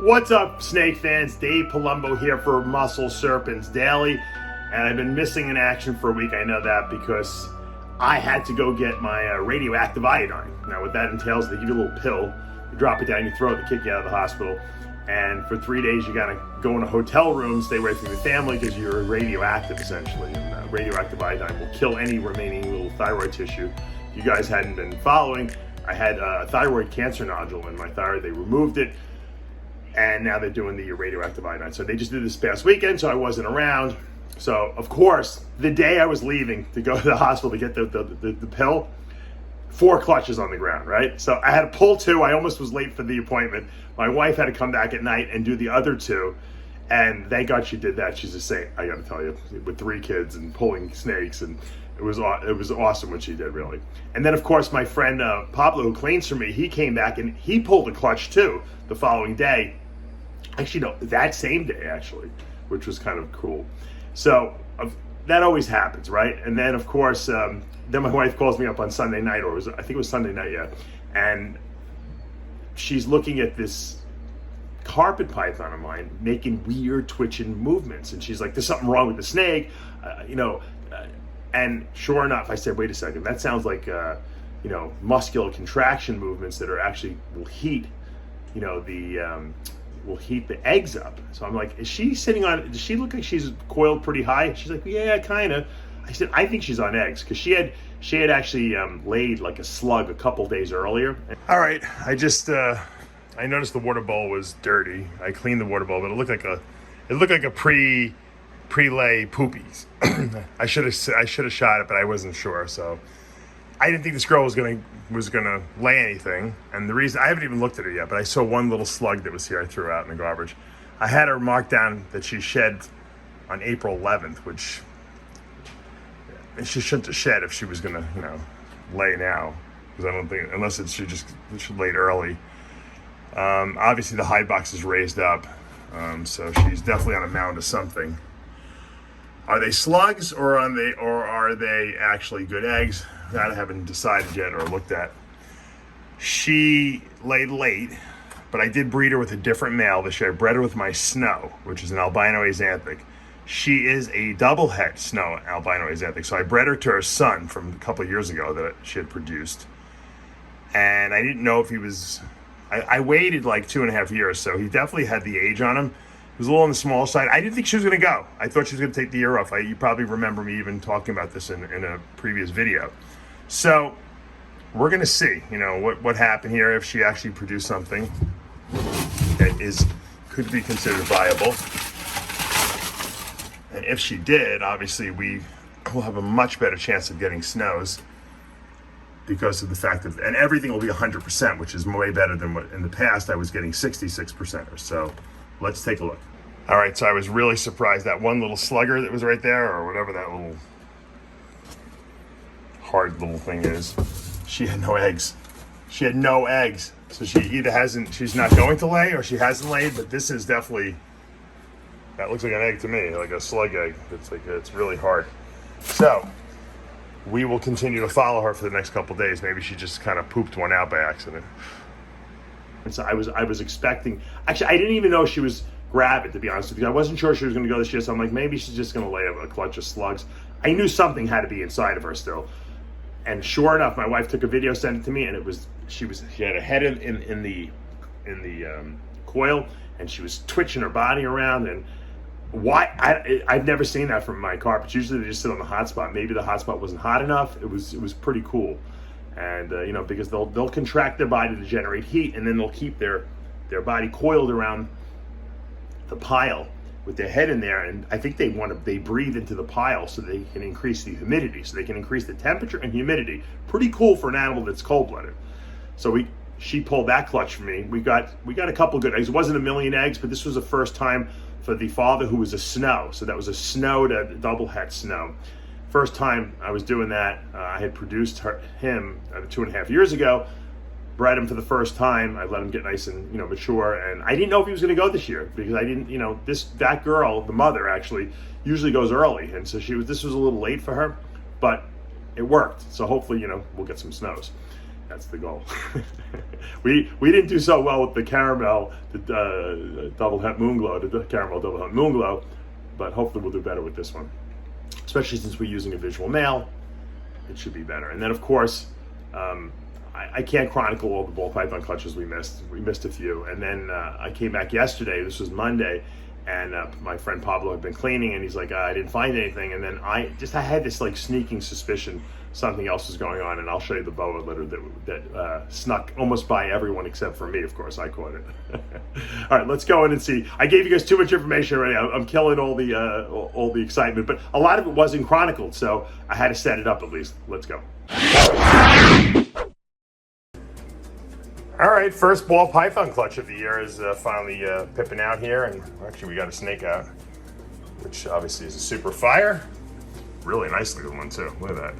What's up, snake fans? Dave Palumbo here for Muscle Serpents Daily, and I've been missing in action for a week. I know that because I had to go get my radioactive iodine. Now, what that entails, they give you a little pill, you drop it down your throat, they kick you out of the hospital, and for 3 days you gotta go in a hotel room, stay away from your family because you're radioactive essentially, and radioactive iodine will kill any remaining little thyroid tissue. If you guys hadn't been following, I had a thyroid cancer nodule in my thyroid. They removed it, and now they're doing the radioactive iodine. So they just did this past weekend, so I wasn't around. So, of course, the day I was leaving to go to the hospital to get the pill, 4 clutches on the ground, right? So I had to pull 2. I almost was late for the appointment. My wife had to come back at night and do the other 2. And thank God she did that. She's a saint, I gotta tell you, with 3 kids and pulling snakes. And it was awesome what she did, really. And then, of course, my friend Pablo, who cleans for me, he came back and he pulled a clutch too the following day. Actually, no, that same day, actually, which was kind of cool. So that always happens, right? And then, of course, then my wife calls me up on Sunday night, or I think it was Sunday night, yeah. And she's looking at this carpet python of mine making weird twitching movements. And she's like, there's something wrong with the snake, and sure enough, I said, wait a second, that sounds like, muscular contraction movements that are actually will heat, will heat the eggs up. So I'm like, is she sitting on, does she look like she's coiled pretty high? She's like, yeah, kind of. I said, I think she's on eggs, because she had actually laid like a slug a couple days earlier. All right, I noticed the water bowl was dirty. I cleaned the water bowl, but it looked like a pre-lay poopies. I should have shot it, but I wasn't sure. So I didn't think this girl was gonna lay anything, and the reason I haven't even looked at it yet, but I saw one little slug that was here. I threw out in the garbage. I had her marked down that she shed on April 11th, which she shouldn't have shed if she was gonna, lay now, because I don't think, unless she laid early. Obviously the hide box is raised up, so she's definitely on a mound of something. Are they slugs or are they actually good eggs? That I haven't decided yet or looked at. She laid late, but I did breed her with a different male this year. I bred her with my snow, which is an albino axanthic. She is a double het snow albino axanthic. So I bred her to her son from a couple of years ago that she had produced. And I didn't know if he was, I waited like 2.5 years, so he definitely had the age on him. It was a little on the small side. I didn't think she was going to go. I thought she was going to take the year off. You probably remember me even talking about this in a previous video. So we're going to see, what happened here, if she actually produced something that could be considered viable. And if she did, obviously we will have a much better chance of getting snows because of the fact that, and everything will be 100%, which is way better than what in the past I was getting 66% or so. Let's take a look. All right, so I was really surprised that one little slugger that was right there, or whatever that little hard little thing is, she had no eggs. She had no eggs. So she either she's not going to lay, or she hasn't laid, but this is definitely, that looks like an egg to me, like a slug egg. It's really hard. So we will continue to follow her for the next couple days. Maybe she just kind of pooped one out by accident. And so I was expecting, actually I didn't even know she was gravid, to be honest with you. I wasn't sure she was going to go this year, so I'm like, maybe she's just going to lay a clutch of slugs. I knew something had to be inside of her still. And sure enough, my wife took a video, sent it to me, and she had a head in the coil, and she was twitching her body around. And I've never seen that from my carpets. Usually they just sit on the hot spot. Maybe the hot spot wasn't hot enough. It was pretty cool. And because they'll contract their body to generate heat, and then they'll keep their body coiled around the pile with their head in there. And I think they breathe into the pile so they can increase the humidity, so they can increase the temperature and humidity. Pretty cool for an animal that's cold-blooded. So she pulled that clutch for me. We got a couple good eggs. It wasn't a million eggs, but this was the first time for the father, who was a snow. So that was a snow to double het snow. First time I was doing that. I had produced him 2.5 years ago, bred him for the first time. I let him get nice and mature, and I didn't know if he was going to go this year, because I didn't, that girl, the mother, actually usually goes early, and so this was a little late for her, but it worked. So hopefully we'll get some snows. That's the goal. we didn't do so well with the caramel, the double het moonglow, the caramel double het moonglow, but hopefully we'll do better with this one. Especially since we're using a visual male, it should be better. And then of course, I can't chronicle all the ball python clutches we missed. We missed a few. And then I came back yesterday, this was Monday, and my friend Pablo had been cleaning, and he's like, I didn't find anything. And then I had this like sneaking suspicion something else was going on, and I'll show you the boa litter that snuck almost by everyone except for me. Of course, I caught it. All right, let's go in and see. I gave you guys too much information already. I'm killing all the excitement, but a lot of it wasn't chronicled, so I had to set it up at least. Let's go. All right, first ball python clutch of the year is finally pipping out here, and actually we got a snake out, which obviously is a super fire. Really nice looking one too. Look at that.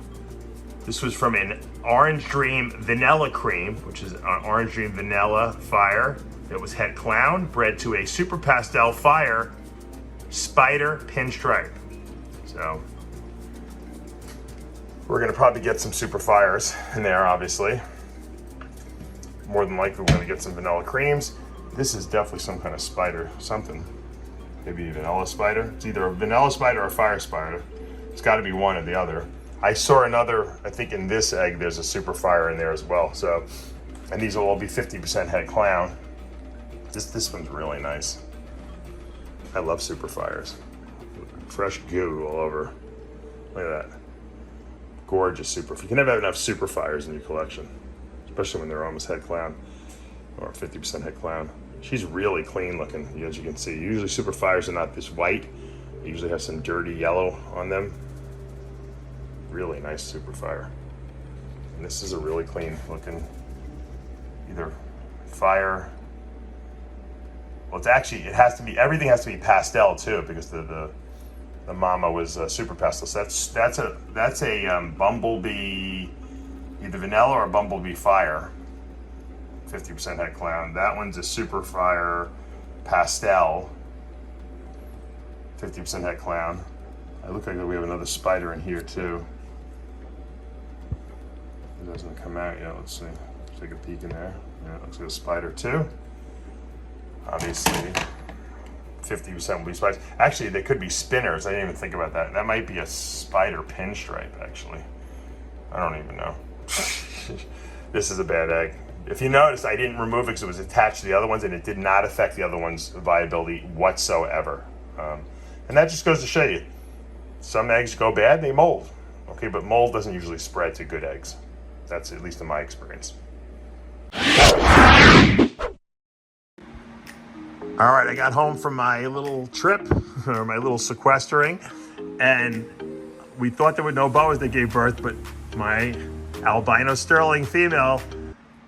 This was from an Orange Dream Vanilla Cream, which is an Orange Dream Vanilla Fire. It was Het Clown, bred to a Super Pastel Fire Spider Pinstripe. So we're gonna probably get some Super Fires in there, obviously. More than likely, we're gonna get some Vanilla Creams. This is definitely some kind of spider, something. Maybe a Vanilla Spider. It's either a Vanilla Spider or a Fire Spider. It's gotta be one or the other. I saw another, I think in this egg, there's a Super Fire in there as well. So, and these will all be 50% Het Clown. This one's really nice. I love Super Fires. Fresh goo all over. Look at that. Gorgeous Super. You can never have enough Super Fires in your collection, especially when they're almost Het Clown or 50% Het Clown. She's really clean looking, as you can see. Usually Super Fires are not this white. They usually have some dirty yellow on them. Really nice Super Fire. And this is a really clean looking, either fire. Well, it's actually, it has to be, everything has to be pastel too, because the mama was super pastel. So that's a bumblebee, either vanilla or bumblebee fire. 50% Het Clown. That one's a Super Fire pastel. 50% Het Clown. It looks like we have another spider in here too. It doesn't come out yet. Let's see. Let's take a peek in there. Yeah, it looks like a spider too. Obviously, 50% will be spiders. Actually, they could be spinners. I didn't even think about that. That might be a spider pinstripe, actually. I don't even know. This is a bad egg. If you notice, I didn't remove it because it was attached to the other ones, and it did not affect the other one's viability whatsoever. And that just goes to show you, some eggs go bad, they mold. Okay, but mold doesn't usually spread to good eggs. That's at least in my experience. All right, I got home from my little trip, or my little sequestering, and we thought there were no boas that gave birth, but my Albino Sterling female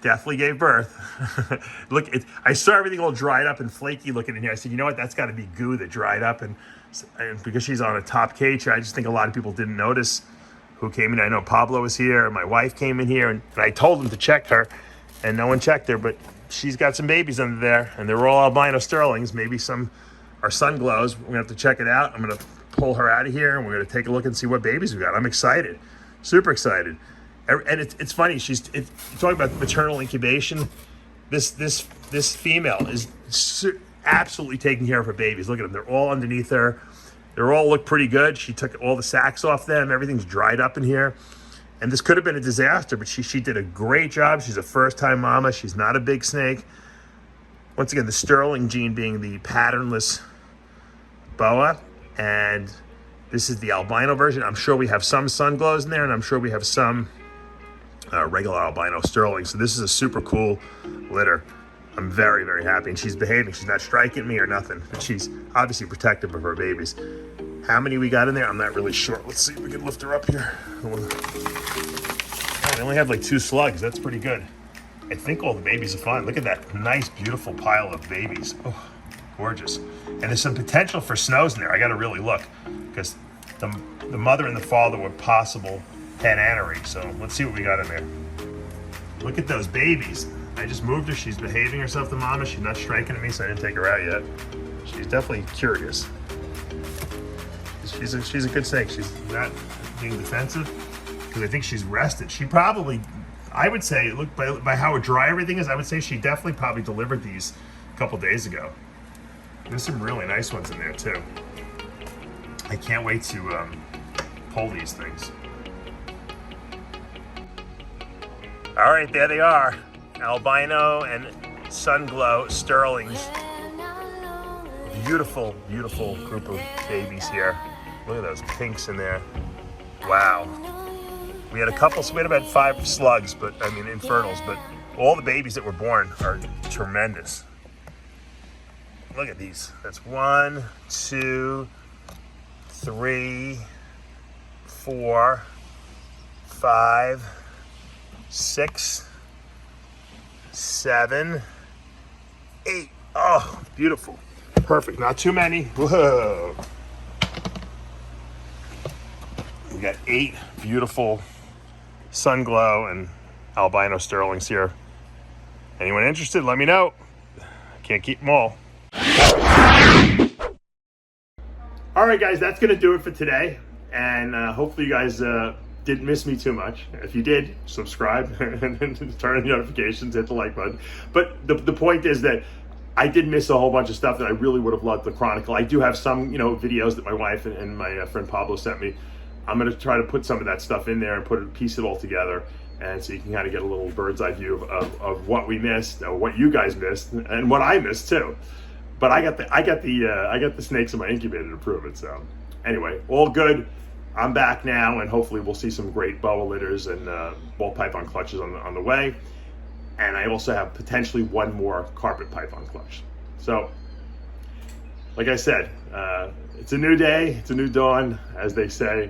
definitely gave birth. Look, I saw everything all dried up and flaky looking in here. I said, you know what, that's got to be goo that dried up, and because she's on a top cage, I just think a lot of people didn't notice who came in. I know Pablo was here, and my wife came in here, and I told them to check her, and no one checked her, but she's got some babies under there, and they're all Albino Sterlings. Maybe some are Sunglows. We're gonna have to check it out. I'm gonna pull her out of here, and we're gonna take a look and see what babies we got. I'm excited, super excited. And it's funny, talking about maternal incubation. This female is absolutely taking care of her babies. Look at them, they're all underneath her. They all look pretty good. She took all the sacks off them. Everything's dried up in here. And this could have been a disaster, but she did a great job. She's a first-time mama. She's not a big snake. Once again, the Sterling gene being the patternless boa, and this is the albino version. I'm sure we have some Sunglows in there, and I'm sure we have some regular Albino Sterling. So this is a super cool litter. I'm very, very happy, and she's behaving. She's not striking me or nothing, but she's obviously protective of her babies. How many we got in there? I'm not really sure. Let's see if we can lift her up here. I only have like 2 slugs. That's pretty good. I think all the babies are fine. Look at that nice, beautiful pile of babies. Oh, gorgeous. And there's some potential for snows in there. I got to really look, because the mother and the father were possible head anery. So let's see what we got in there. Look at those babies. I just moved her. She's behaving herself, the mama. She's not striking at me, so I didn't take her out yet. She's definitely curious. She's a good snake. She's not being defensive, because I think she's rested. She probably I would say, look, by how dry everything is, I would say she definitely probably delivered these a couple days ago. There's some really nice ones in there too. I can't wait to pull these things. All right, there they are. Albino and Sunglow Sterlings. Beautiful, beautiful group of babies here. Look at those pinks in there. Wow. We had a couple, so we had about 5 slugs, but I mean infernals, but all the babies that were born are tremendous. Look at these. That's 1, 2, 3, 4, 5, 6, 7, 8. Oh, beautiful. Perfect. Not too many. Whoa. We got 8 beautiful Sunglow and Albino Sterlings here. Anyone interested, let me know. Can't keep them all. All right, guys, that's going to do it for today. And hopefully you guys didn't miss me too much. If you did, subscribe and turn on the notifications, hit the like button. But the point is that I did miss a whole bunch of stuff that I really would have loved to chronicle. I do have some, videos that my wife and my friend Pablo sent me. I'm going to try to put some of that stuff in there and piece it all together, and so you can kind of get a little bird's eye view of what we missed, or what you guys missed, and what I missed too. But I got the snakes in my incubator to prove it. So anyway, all good. I'm back now, and hopefully we'll see some great boa litters and ball python clutches on the way. And I also have potentially one more carpet python clutch. So, like I said, it's a new day, it's a new dawn, as they say,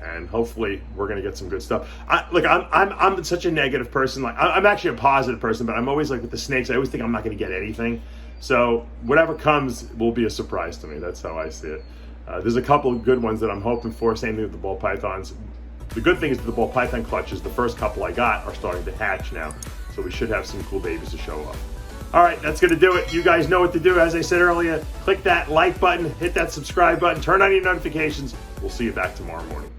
and hopefully we're gonna get some good stuff. I'm such a negative person. Like, I'm actually a positive person, but I'm always like with the snakes. I always think I'm not gonna get anything. So whatever comes will be a surprise to me. That's how I see it. There's a couple of good ones that I'm hoping for. Same thing with the ball pythons. The good thing is that the ball python clutches, the first couple I got, are starting to hatch now. So we should have some cool babies to show up. All right, that's gonna do it. You guys know what to do. As I said earlier, click that like button, hit that subscribe button, turn on your notifications. We'll see you back tomorrow morning.